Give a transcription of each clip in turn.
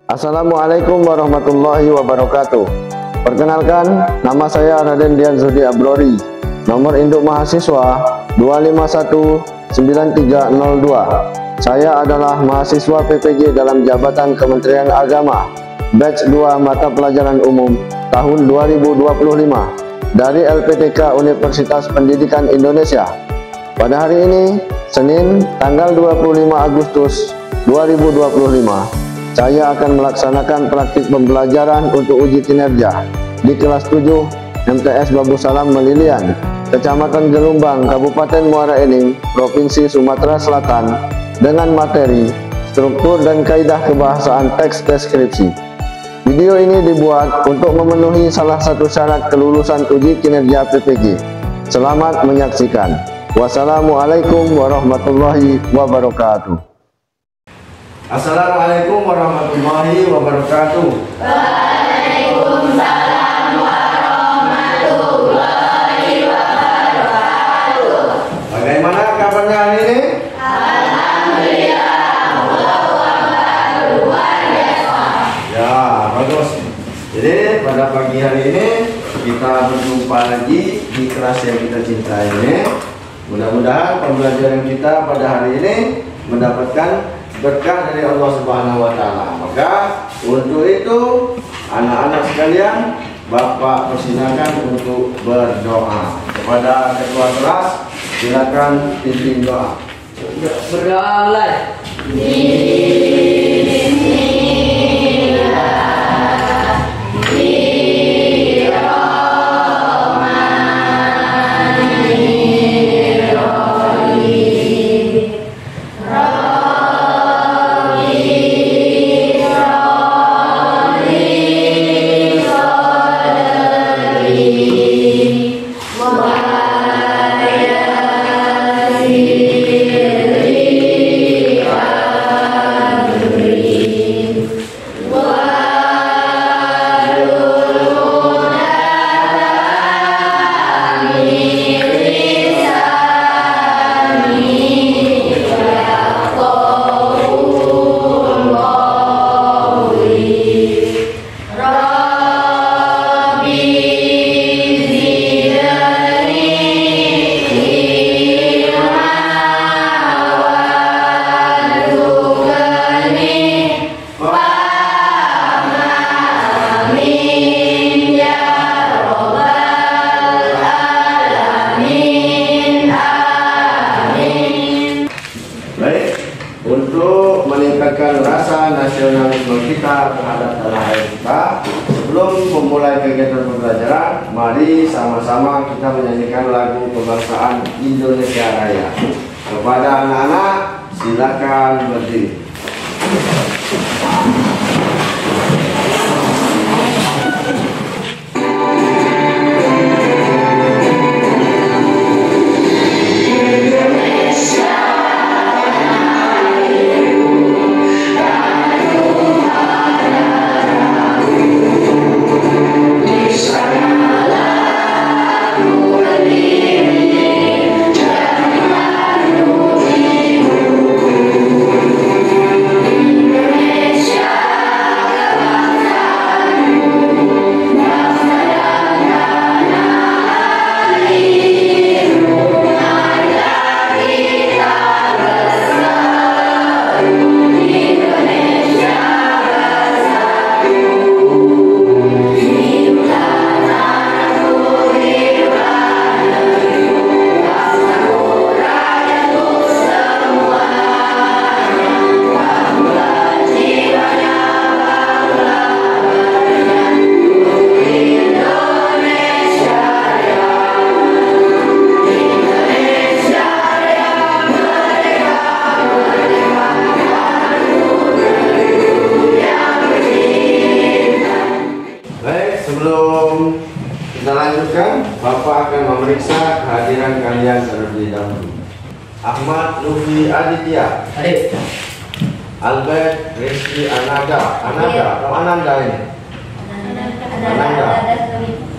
Assalamualaikum warahmatullahi wabarakatuh. Perkenalkan, nama saya Raden Dian Zudi Abrori. Nomor induk mahasiswa 2519302. Saya adalah mahasiswa PPG dalam jabatan Kementerian Agama, batch 2 mata pelajaran umum tahun 2025 dari LPTK Universitas Pendidikan Indonesia. Pada hari ini, Senin, tanggal 25 Agustus 2025, saya akan melaksanakan praktik pembelajaran untuk uji kinerja di kelas 7 MTS Babu Salam Melilian, Kecamatan Gelumbang, Kabupaten Muara Enim, Provinsi Sumatera Selatan, dengan materi struktur dan kaidah kebahasaan teks deskripsi. Video ini dibuat untuk memenuhi salah satu syarat kelulusan uji kinerja PPG. Selamat menyaksikan. Wassalamualaikum warahmatullahi wabarakatuh. Assalamualaikum warahmatullahi wabarakatuh. Waalaikumsalam warahmatullahi wabarakatuh. Bagaimana kabarnya hari ini? Alhamdulillah, Allahu Akbar, luar biasa. Ya, bagus. Jadi pada pagi hari ini kita berjumpa lagi di kelas yang kita cintai ini. Mudah-mudahan pembelajaran kita pada hari ini mendapatkan berkah dari Allah Subhanahu wa Ta'ala. Maka untuk itu, anak-anak sekalian, Bapak persilakan untuk berdoa. Kepada ketua kelas, silakan pimpin doa. Berdoa mulai. Untuk meningkatkan rasa nasionalisme kita terhadap tanah air kita, sebelum memulai kegiatan pembelajaran, mari sama-sama kita menyanyikan lagu kebangsaan Indonesia Raya. Kepada anak-anak, silakan berdiri. Sebelum kita lanjutkan, Bapak akan memeriksa kehadiran kalian terlebih dahulu. Ahmad Lufi Aditya, Hadir. Albert Rizky Ananda atau Ananda ini, Ananda.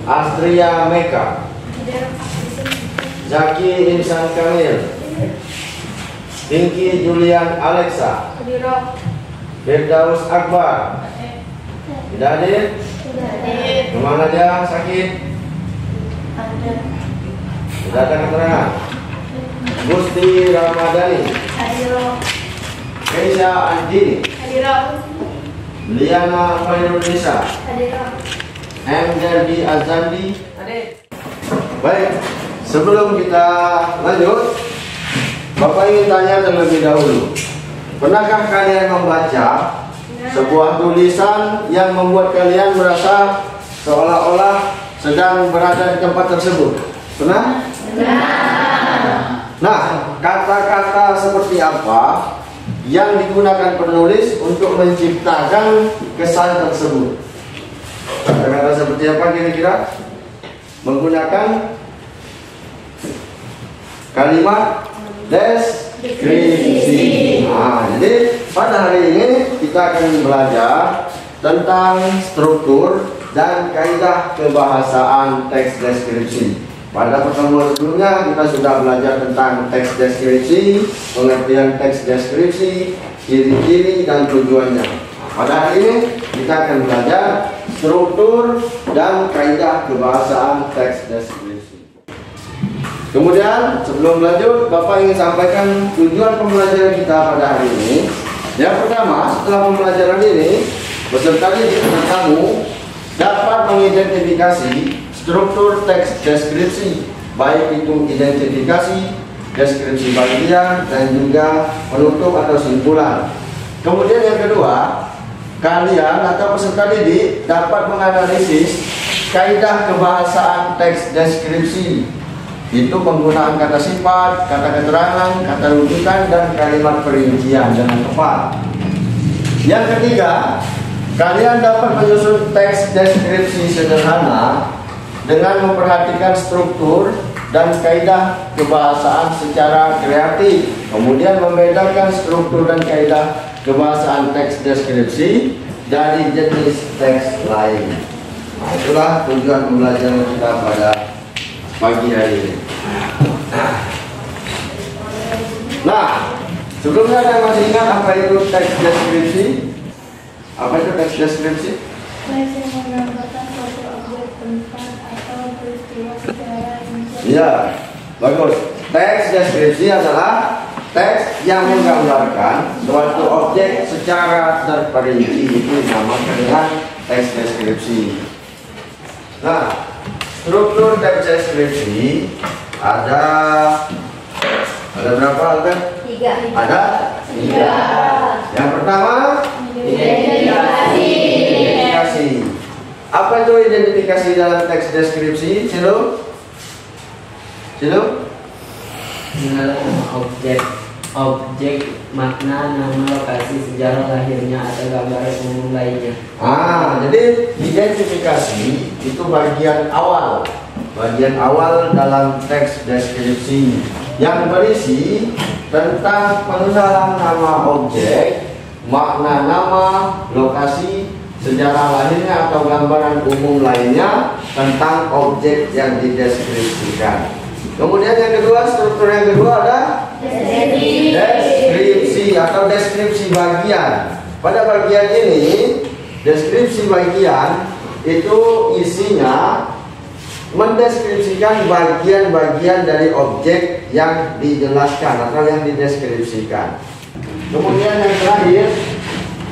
Astria Meka, Zaki Insan Kamil, Pinky Julian Alexa, Firdaus Akbar. Tidak hadir? Kemana dia sakit? Tidak ada keterangan. Gusti Ramadhani. Keisha Andini. Liana Khairunisa. M. Jardi Azandi. Baik, sebelum kita lanjut, Bapak ingin tanya terlebih dahulu. Pernahkah kalian membaca sebuah tulisan yang membuat kalian merasa seolah-olah sedang berada di tempat tersebut? Pernah? Nah, kata-kata seperti apa yang digunakan penulis untuk menciptakan kesan tersebut? Kata-kata seperti apa kira-kira? Menggunakan kalimat deskripsi. Nah, jadi pada hari ini kita akan belajar tentang struktur dan kaidah kebahasaan teks deskripsi. Pada pertemuan sebelumnya kita sudah belajar tentang teks deskripsi, pengertian teks deskripsi, ciri-ciri dan tujuannya. Pada hari ini kita akan belajar struktur dan kaidah kebahasaan teks deskripsi. Kemudian sebelum lanjut, Bapak ingin sampaikan tujuan pembelajaran kita pada hari ini. Yang pertama, setelah pembelajaran ini, peserta didik dan kamu dapat mengidentifikasi struktur teks deskripsi, baik itu identifikasi, deskripsi bagian, dan juga penutup atau simpulan. Kemudian yang kedua, kalian atau peserta didik dapat menganalisis kaidah kebahasaan teks deskripsi, itu penggunaan kata sifat, kata keterangan, kata rujukan, dan kalimat perincian dengan tepat. Yang ketiga, kalian dapat menyusun teks deskripsi sederhana dengan memperhatikan struktur dan kaidah kebahasaan secara kreatif, kemudian membedakan struktur dan kaidah kebahasaan teks deskripsi dari jenis teks lain. Nah, itulah tujuan pembelajaran kita pada pagi hari ini. Nah, sebelumnya ada yang masih ingat apa itu teks deskripsi? Apa itu teks deskripsi? Teks yang menggambarkan suatu objek, tempat, atau peristiwa secara rinci. Iya, bagus. Teks deskripsi adalah teks yang menggambarkan suatu objek secara terperinci, itu dinamakan dengan teks deskripsi. Nah, struktur teks deskripsi ada berapa, Albert? 3. Ada 3. Yang pertama, identifikasi. Apa itu identifikasi dalam teks deskripsi? Cilo? Objek, makna, nama, lokasi, sejarah lahirnya, atau gambaran umum lainnya. Jadi identifikasi itu bagian awal dalam teks deskripsi yang berisi tentang pengenalan nama objek, makna nama, lokasi, sejarah lahirnya atau gambaran umum lainnya tentang objek yang dideskripsikan. Kemudian yang kedua, struktur yang kedua ada deskripsi atau deskripsi bagian. Pada bagian ini, deskripsi bagian itu isinya mendeskripsikan bagian-bagian dari objek yang dijelaskan atau yang dideskripsikan. Kemudian yang terakhir,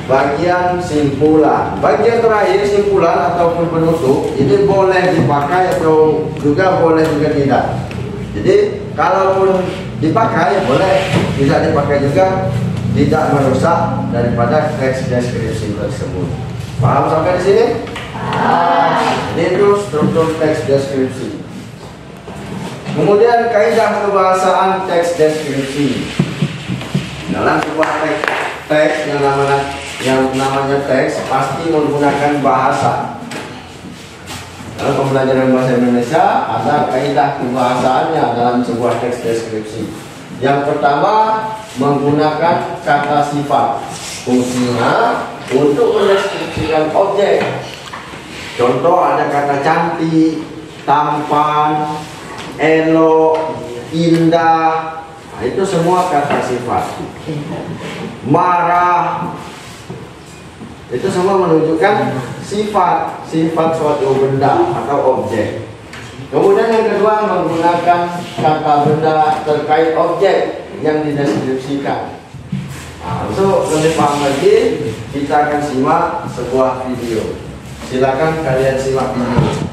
bagian simpulan. Bagian terakhir, simpulan ataupun penutup, ini boleh dipakai atau juga boleh juga tidak. Jadi kalaupun dipakai boleh, tidak dipakai juga tidak merusak daripada teks deskripsi tersebut. Paham sampai di sini? Ini itu struktur teks deskripsi. Kemudian kaidah kebahasaan teks deskripsi. Dalam sebuah teks yang namanya teks pasti menggunakan bahasa. Dalam pembelajaran bahasa Indonesia ada kaidah kebahasaannya dalam sebuah teks deskripsi. Yang pertama, menggunakan kata sifat. Fungsinya untuk mendeskripsikan objek. Contoh ada kata cantik, tampan, elok, indah. Nah, itu semua kata sifat. Marah, Itu semua menunjukkan sifat suatu benda atau objek. Kemudian yang kedua menggunakan kata benda terkait objek yang dideskripsikan. Nah, untuk lebih paham lagi, kita akan simak sebuah video. Silakan kalian simak video.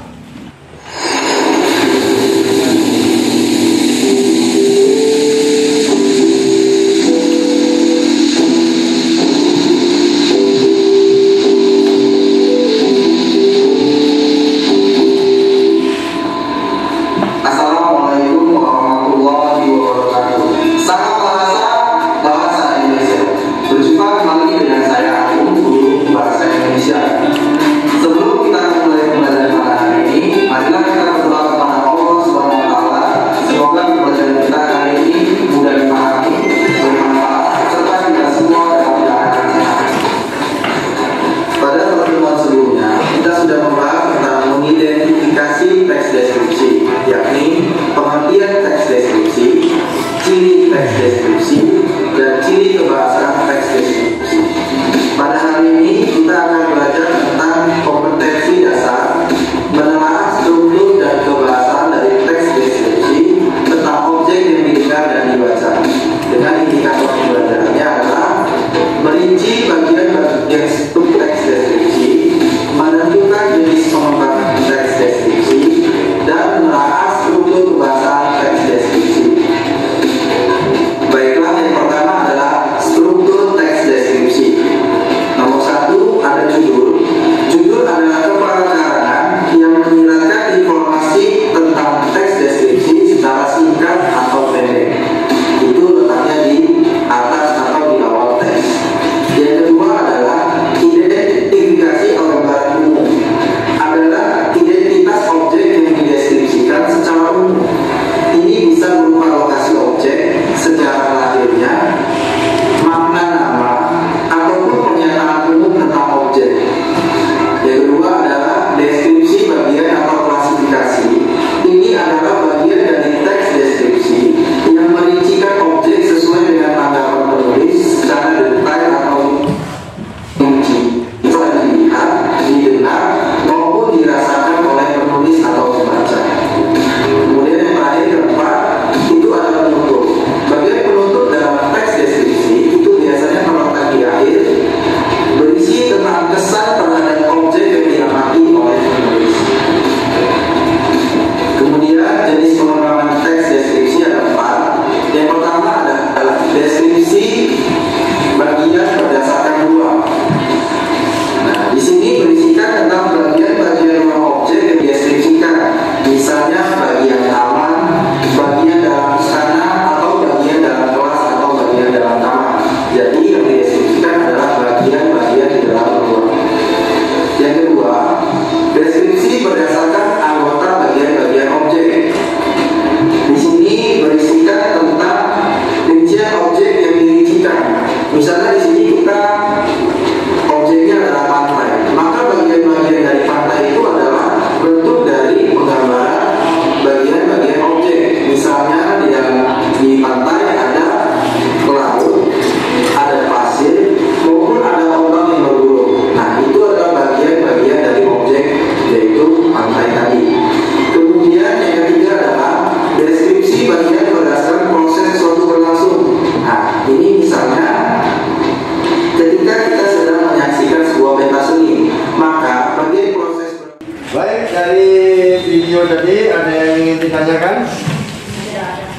tadi ada yang ingin ditanyakan?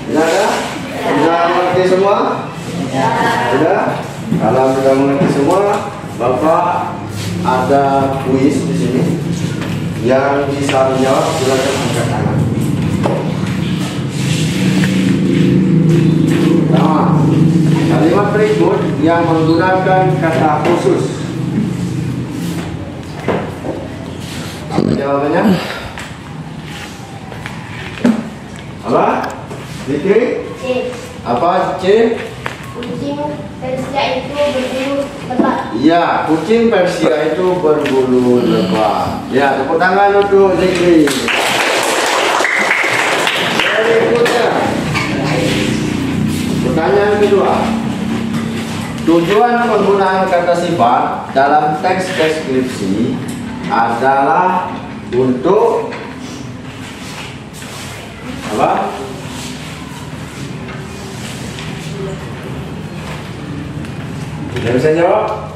Tidak ada? Sudah mengerti semua? Sudah? Kalau sudah mengerti semua, Bapak ada kuis di sini. Yang bisa menjawab silakan angkat tangan. Nah, kalimat berikut yang menggunakan kata khusus. Apa jawabannya? Apa? Dikri? C. Apa C? Kucing Persia itu berbulu lebat. Iya, kucing Persia itu berbulu lebat. Ya, tepuk tangan untuk Dikri. Berikutnya, pertanyaan kedua. Tujuan penggunaan kata sifat dalam teks deskripsi adalah untuk apa? Tidak bisa jawab?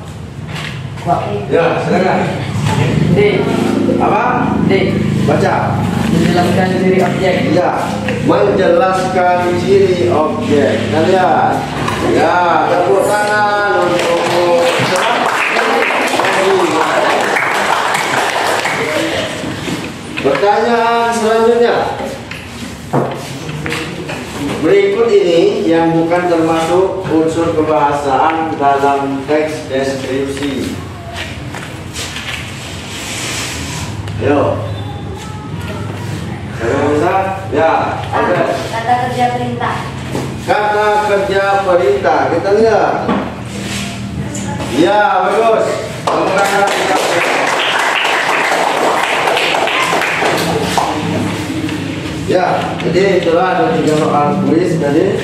Ya, silakan. D. Apa? D. Baca. Menjelaskan ciri objek. Ya, menjelaskan ciri objek. Kita lihat. Ya, tepuk tangan untuk pertanyaan selanjutnya. Berikut ini yang bukan termasuk unsur kebahasaan dalam teks deskripsi. Ayo. Bisa? Ya, oke. Kata kerja perintah. Kata kerja perintah, kita lihat. Ya, bagus. Menggunakan ya, jadi itulah ada 3 soal kuis tadi.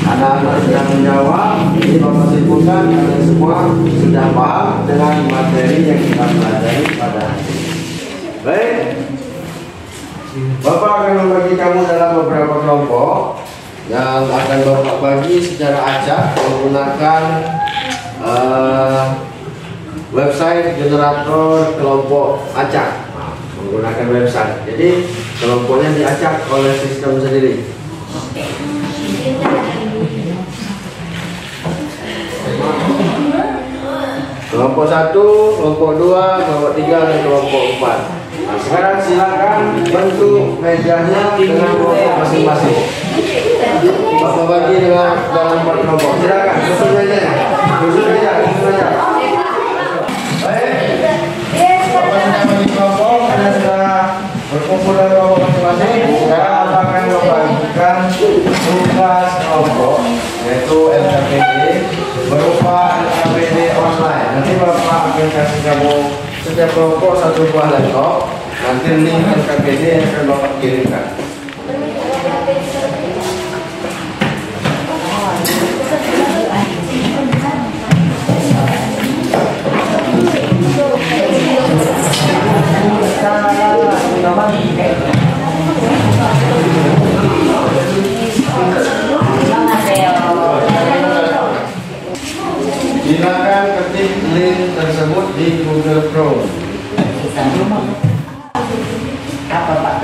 Anak-anak sedang menjawab. Ini Bapak simpulkan kalian semua sudah paham dengan materi yang kita pelajari pada hari ini. Baik. Bapak akan membagi kamu dalam beberapa kelompok yang akan Bapak bagi secara acak menggunakan website generator kelompok acak. Menggunakan website. Jadi kelompoknya diacak oleh sistem sendiri. Kelompok 1, kelompok 2, kelompok 3, dan kelompok 4. Nah, sekarang silakan bentuk mejanya dengan kelompok masing-masing. Bapak bagi dengan dalam 4 kelompok. Silakan susun mejanya. Susun meja, susun meja. Baik. Bapak sudah bagi kelompok, Anda sudah berkumpul dalam kelompok masing-masing. Sekarang Bapak akan membagikan tugas kelompok, yaitu LKPD berupa LKPD online. Nanti Bapak akan kasih kamu setiap kelompok 1 buah laptop. Nanti link LKPD yang akan Bapak kirimkan. Silakan ketik link tersebut di Google Chrome. Apa Pak?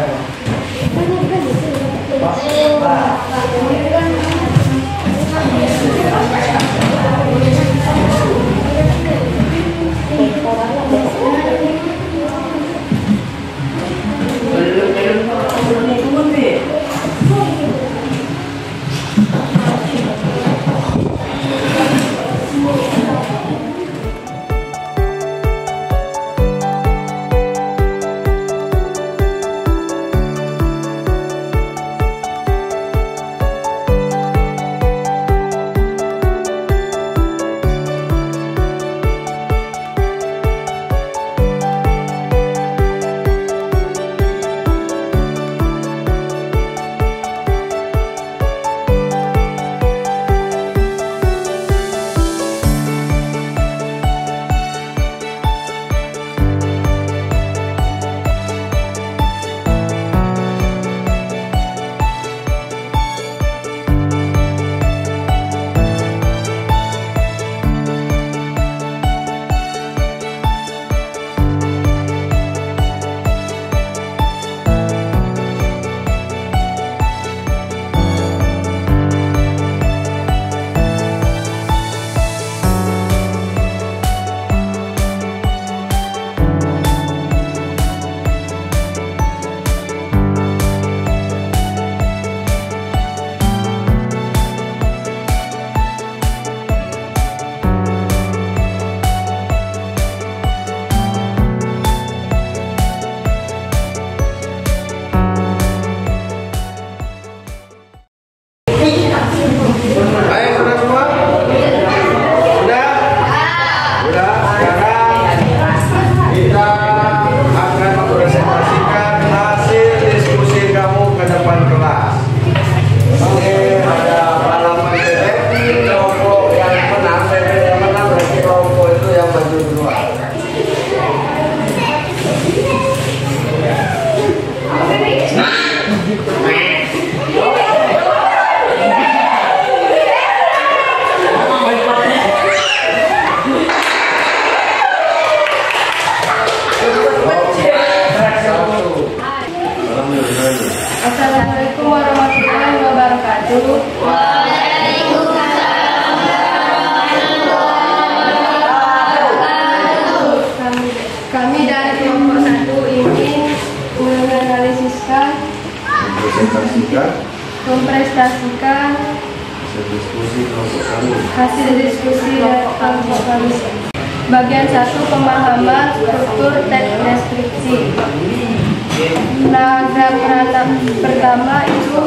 siswa. Assalamualaikum warahmatullahi wabarakatuh. Kami dari kelompok 1 ingin menganalisiskan, mempresentasikan hasil diskusi dari kelompok kami. Bagian 1, pemahaman struktur teks deskripsi. Paragraf pertama itu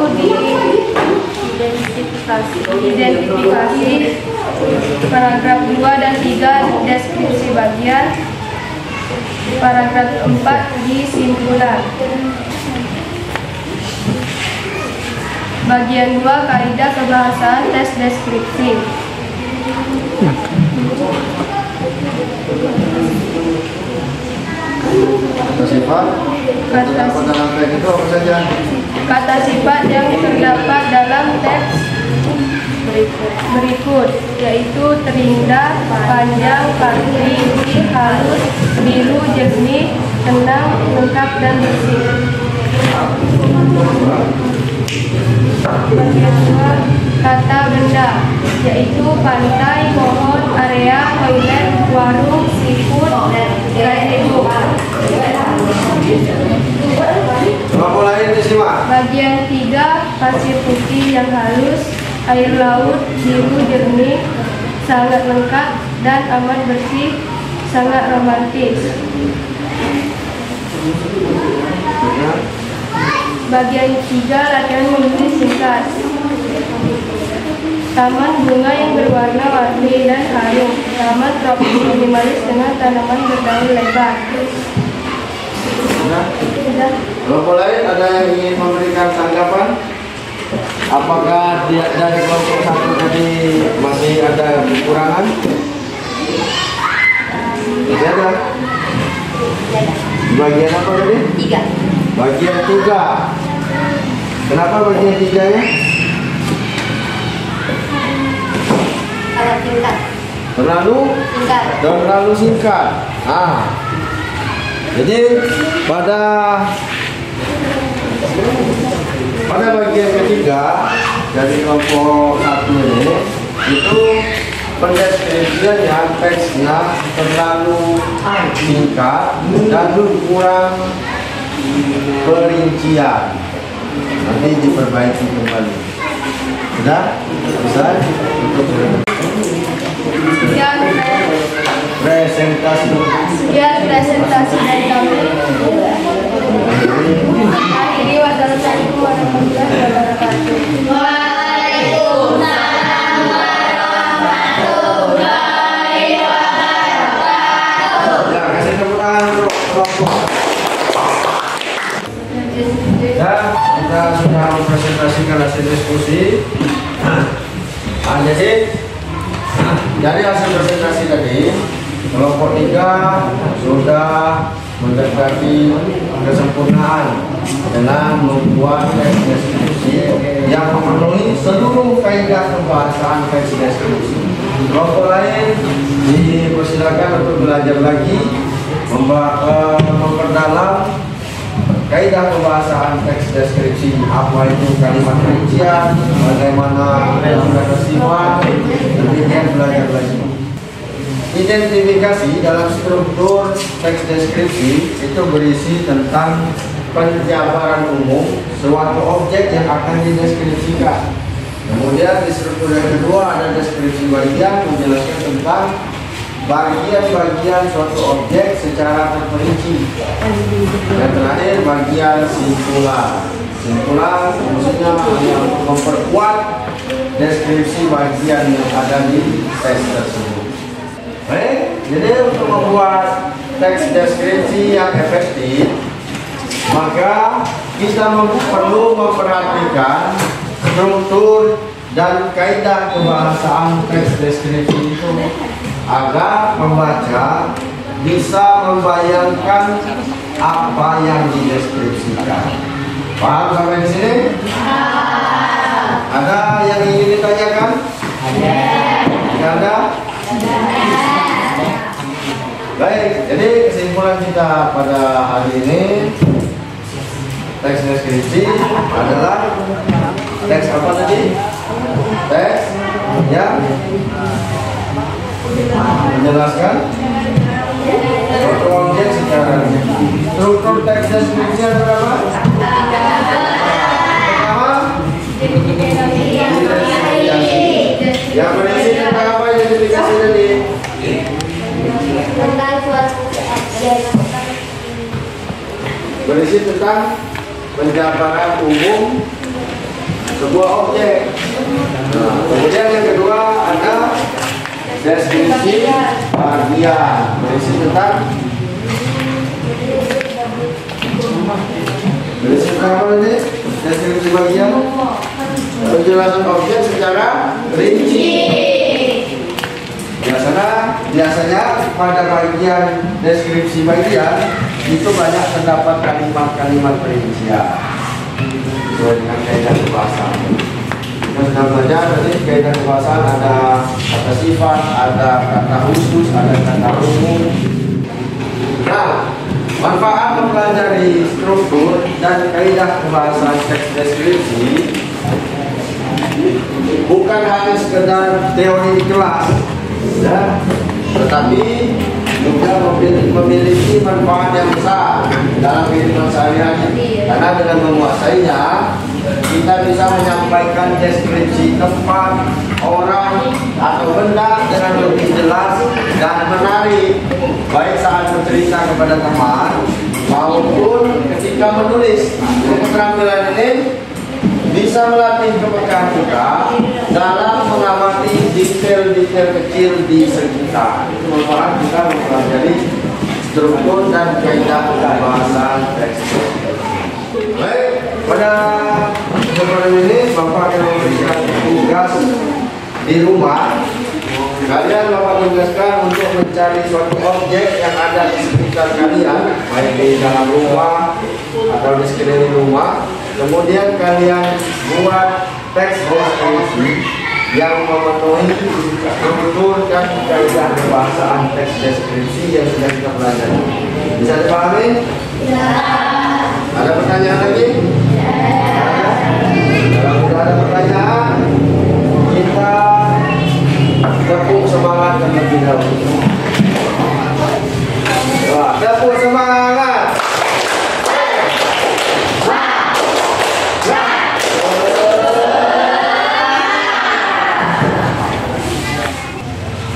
identifikasi. Paragraf 2 dan 3 deskripsi bagian. Paragraf 4 kesimpulan. Bagian 2 kaidah kebahasaan teks deskripsi. Kata sifat terdapat dalam teks itu apa saja? Kata sifat yang terdapat dalam teks berikut, yaitu terindah, panjang, pasti, halus, biru, jernih, tenang, lengkap, dan bersih. Bagian 2 kata benda, yaitu pantai, pohon, area, toilet, warung, seafood, gazebo. Kelompok lain disimak. Bagian 3 pasir putih yang halus, air laut biru jernih, sangat lengkap dan amat bersih, sangat romantis. Bagian 3 latihan menulis singkat. Taman bunga yang berwarna-warni dan harum, taman tropis minimalis dengan tanaman berdaun lebar. Kelompok lain ada yang ingin memberikan tanggapan? Apakah dari kelompok 1 tadi masih ada kekurangan? Tidak ada. Bagian apa tadi? 3. Bagian 3. Kenapa bagian 3-nya? Singkat. Terlalu singkat. Jadi pada bagian ketiga dari kelompok 1 ini itu pendeskripsiannya teksnya terlalu singkat dan kurang perincian. Nanti diperbaiki kembali. Sudah? Bisa? Sekian presentasi dari kami. Akhiri wassalamualaikum warahmatullahi wabarakatuh. Waalaikumsalam warahmatullahi wabarakatuh. Ya, kasih tepuk tangan untuk kelompok. Dan kita sudah mempresentasikan hasil diskusi. Jadi dari hasil presentasi tadi, kelompok 3 sudah mendekati kesempurnaan dengan membuat teks deskripsi yang memenuhi seluruh kaidah kebahasaan teks deskripsi. Kelompok lain dipersilakan untuk belajar lagi, memperdalam kaidah kebahasaan teks deskripsi, apa itu kalimat rincian, bagaimana menggunakan sifat, demikian belajar lagi. Identifikasi dalam struktur teks deskripsi itu berisi tentang penjabaran umum suatu objek yang akan dideskripsikan. Kemudian di struktur yang kedua ada deskripsi bagian menjelaskan tentang bagian-bagian suatu objek secara terperinci. Yang terakhir bagian simpulan. Simpulan fungsinya hanya untuk memperkuat deskripsi bagian yang ada di teks tersebut. Baik, jadi untuk membuat teks deskripsi yang efektif, maka kita perlu memperhatikan struktur dan kaidah kebahasaan teks deskripsi itu agar membaca bisa membayangkan apa yang dideskripsikan. Paham sampai di sini? Ada yang ingin ditanyakan? Ada? Baik, jadi kesimpulan kita pada hari ini, teks deskripsi adalah teks apa tadi? Teks yang menjelaskan struktur objek secara struktur teks deskripsi ada berapa? Pertama, identifikasi. Yang berisi tentang apa identifikasi tadi? Tentang suatu objek. Berisi tentang penjabaran umum sebuah objek. Nah, kemudian yang kedua ada deskripsi bagian, berisi tentang apa ini? Deskripsi bagian, penjelasan objek secara rinci. Biasanya pada bagian deskripsi bagian itu banyak terdapat kalimat-kalimat perincian sesuai dengan kaidah kebahasaan. Kita sudah belajar tadi kaidah kebahasaan, ada kata sifat, ada kata khusus, ada kata umum. Nah, manfaat mempelajari struktur dan kaidah kebahasaan teks deskripsi bukan hanya sekedar teori di kelas, ya, tetapi juga memiliki manfaat yang besar dalam kehidupan sehari-hari. Karena dengan menguasainya, kita bisa menyampaikan deskripsi tempat, orang, atau benda dengan lebih jelas dan menarik, baik saat bercerita kepada teman maupun ketika menulis. Keterampilan ini bisa melatih kepekaan kita dalam mengamati detail-detail kecil di sekitar. Itu manfaat kita mempelajari struktur dan kaidah kebahasaan teks. Baik, pada kesempatan ini Bapak akan memberikan tugas di rumah. Kalian Bapak tugaskan untuk mencari suatu objek yang ada di sekitar kalian, baik di dalam rumah atau di sekeliling rumah. Kemudian kalian buat teks deskripsi yang memenuhi struktur dan kaidah kebahasaan teks deskripsi yang sudah kita pelajari. Bisa dipahami? Ya. Ada pertanyaan lagi? Ya. Kalau tidak ada pertanyaan, kita tepuk semangat terlebih dahulu. Tepuk semangat.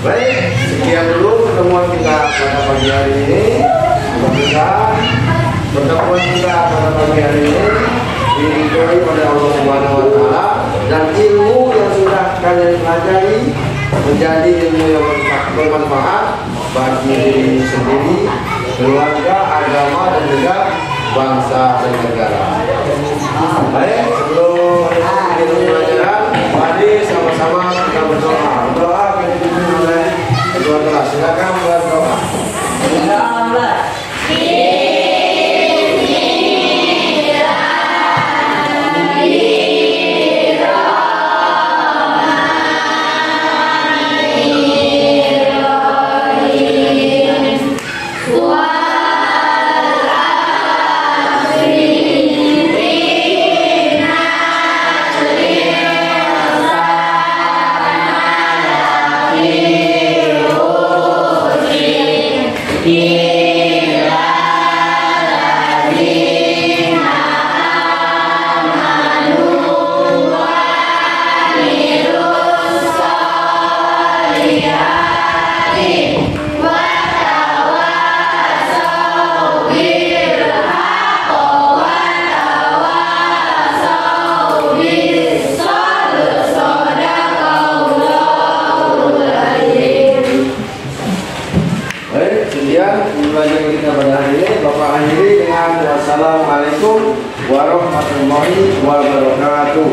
Baik, sekian dulu pertemuan kita pada pagi hari ini. Mudah-mudahan pertemuan kita pada pagi hari ini diridhoi oleh Allah Subhanahu wa Ta'ala, dan ilmu yang sudah kalian pelajari menjadi ilmu yang bermanfaat bagi diri sendiri, keluarga, agama, dan juga bangsa dan negara. Baik, sebelum kita pelajaran, mari sama-sama kita berdoa. Berdoa kita dipimpin oleh kedua kelas. Silakan berdoa. Pembelajaran kita pada hari ini Bapak akhiri dengan wassalamualaikum warahmatullahi wabarakatuh.